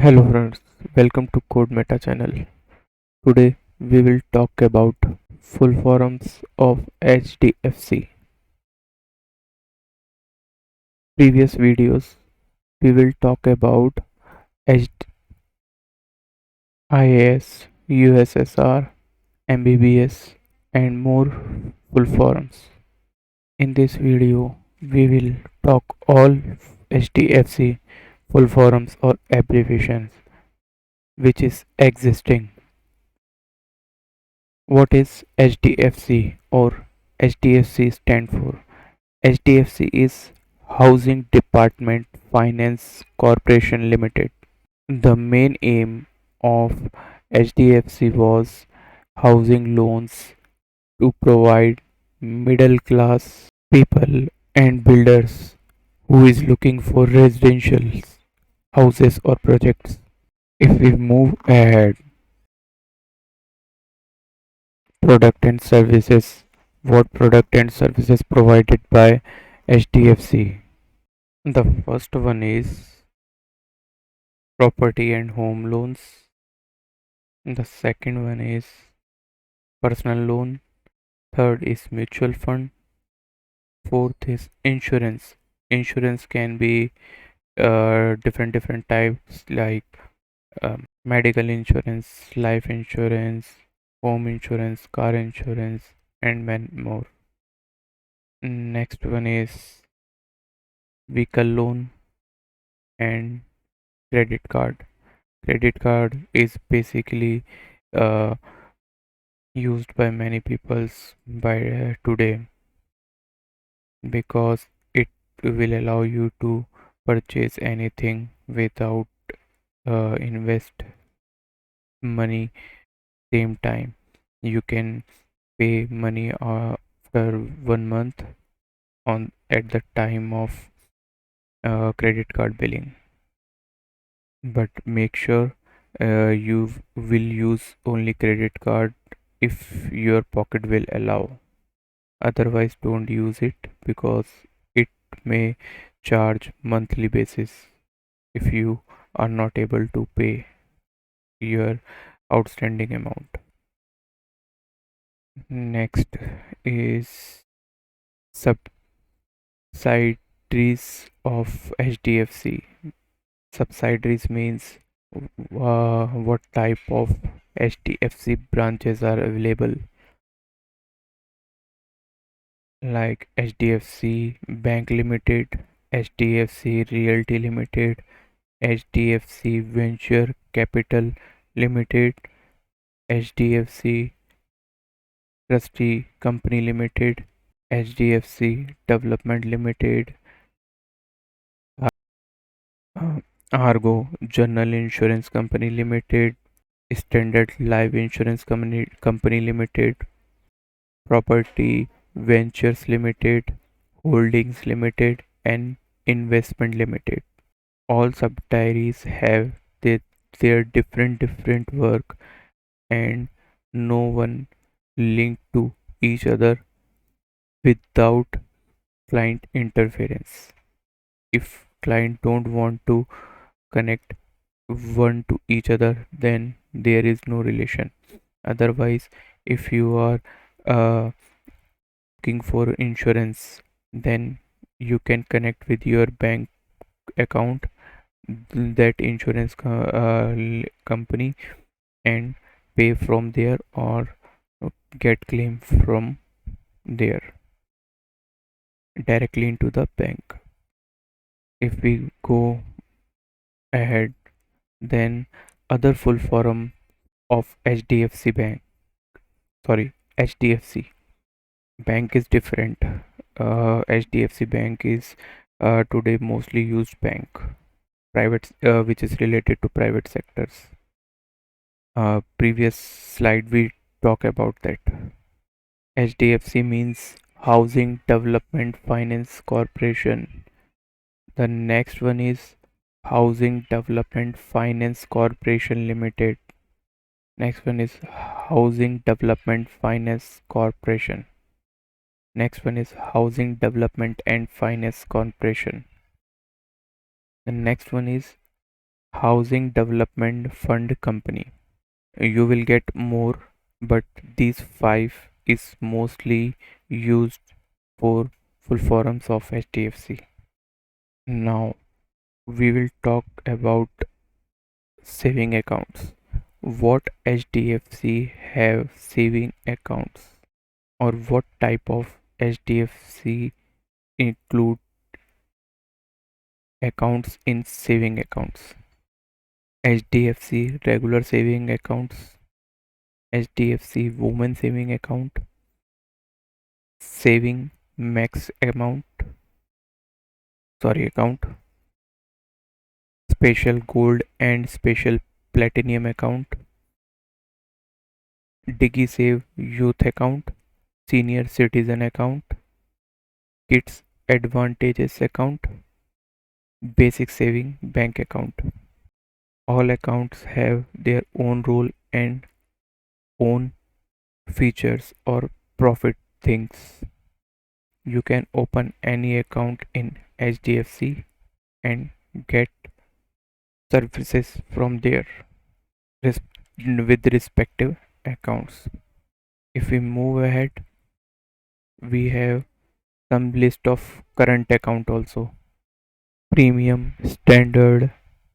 Hello friends, welcome to CodeMeta channel. Today we will talk about full forms of HDFC. Previous videos we will talk about HIAS, USSR, MBBS and more full forms. In this video we will talk all HDFC full forms or abbreviations which is existing. What is HDFC or HDFC stand for? HDFC is Housing Department Finance Corporation Limited. The main aim of HDFC was housing loans to provide middle class people and builders who is looking for residential houses or projects. If we move ahead, product and services. What product and services provided by HDFC? The first one is property and home loans. The second one is personal loan. Third is mutual fund. Fourth is insurance. Insurance can be different types like medical insurance, life insurance, home insurance, car insurance, and many more. Next one is vehicle loan and credit card. Credit card is basically uh, used by many peoples by today because it will allow you to purchase anything without invest money same time. You can pay money after 1 month on at the time of credit card billing, but make sure you will use only credit card if your pocket will allow. Otherwise don't use it because it may charge monthly basis if you are not able to pay your outstanding amount. Next is subsidiaries of HDFC. Subsidiaries means what type of HDFC branches are available, like HDFC Bank Limited, HDFC Realty Limited, HDFC Venture Capital Limited, HDFC Trustee Company Limited, HDFC Development Limited, uh, Argo General Insurance Company Limited, Standard Life Insurance Company Limited, Property Ventures Limited, Holdings Limited, and Investment Limited. All subsidiaries have their different work and no one linked to each other without client interference. If client don't want to connect one to each other, then there is no relation. Otherwise, if you are uh, looking for insurance, then you can connect with your bank account, that insurance company, and pay from there or get claim from there directly into the bank. If we go ahead, then other full form of HDFC bank, sorry, HDFC bank is different. HDFC bank is today mostly used bank, private, which is related to private sectors. Previous slide we talk about that. HDFC means Housing Development Finance Corporation. The next one is Housing Development Finance Corporation Limited. Next one is Housing Development Finance Corporation. Next one is Housing Development and Finance Corporation. The next one is Housing Development Fund Company. You will get more, but these five is mostly used for full forms of HDFC. Now we will talk about saving accounts. What HDFC have saving accounts, or what type of HDFC include accounts in saving accounts? HDFC regular saving accounts, HDFC women saving saving max account, special gold and special platinum account, Digisave youth account, senior citizen account, kids advantages account, basic saving bank account. All accounts have their own role and own features or profit things. You can open any account in HDFC and get services from there res- with respective accounts. If we move ahead, we have some list of current account also. Premium, standard,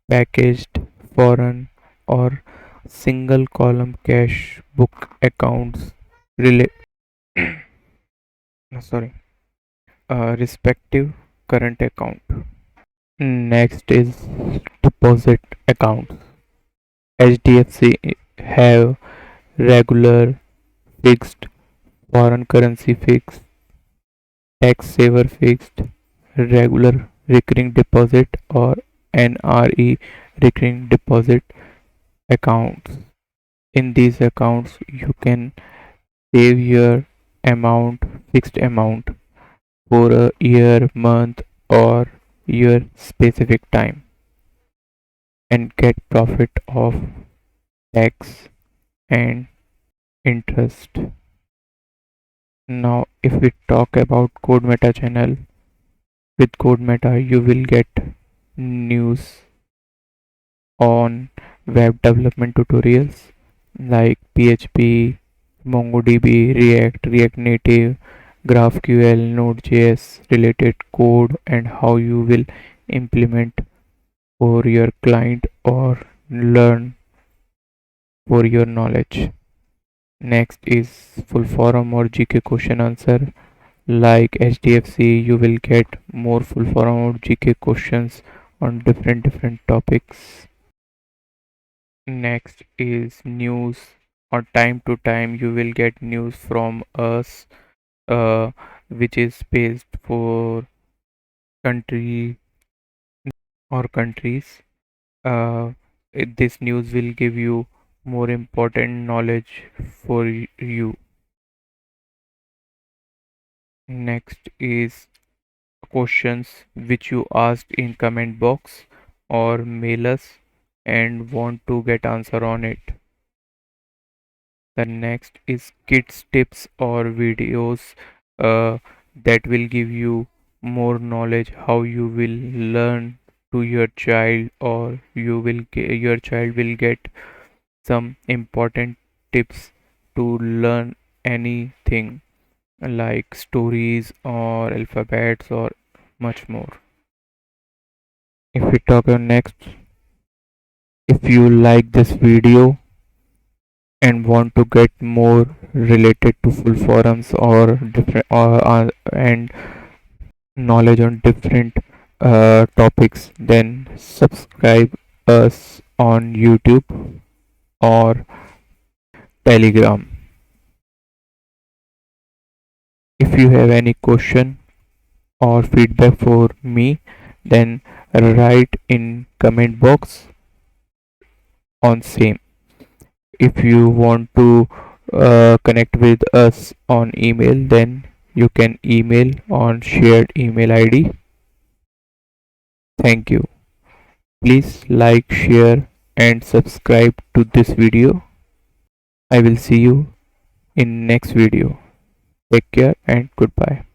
packaged, foreign or single column cash book accounts relate sorry respective current account. Next is deposit account. HDFC have regular, fixed, foreign currency fixed, tax saver fixed, regular recurring deposit or NRE recurring deposit accounts. In these accounts you can save your amount, fixed amount for a year, month or your specific time and get profit of tax and interest. Now if we talk about CodeMeta channel, with CodeMeta you will get news on web development tutorials like PHP, MongoDB, React Native, GraphQL, Node.js related code and how you will implement for your client or learn for your knowledge. Next is full forum or GK question answer. Like HDFC, you will get more full forum or GK questions on different topics. Next is news, or time to time you will get news from us, uh, which is based for country or countries. Uh, this news will give you more important knowledge for you. Next is questions which you asked in comment box or mail us and want to get answer on it. The next is kids tips or videos uh, that will give you more knowledge how you will learn to your child, or your child will get some important tips to learn anything like stories or alphabets or much more. If we talk about next, if you like this video and want to get more related to full forums or different and knowledge on different topics, then subscribe us on YouTube or Telegram. If you have any question or feedback for me, then write in comment box on same. If you want to connect with us on email, then you can email on shared email ID. Thank you. Please like, share and subscribe to this video. I will see you in next video. Take care and goodbye.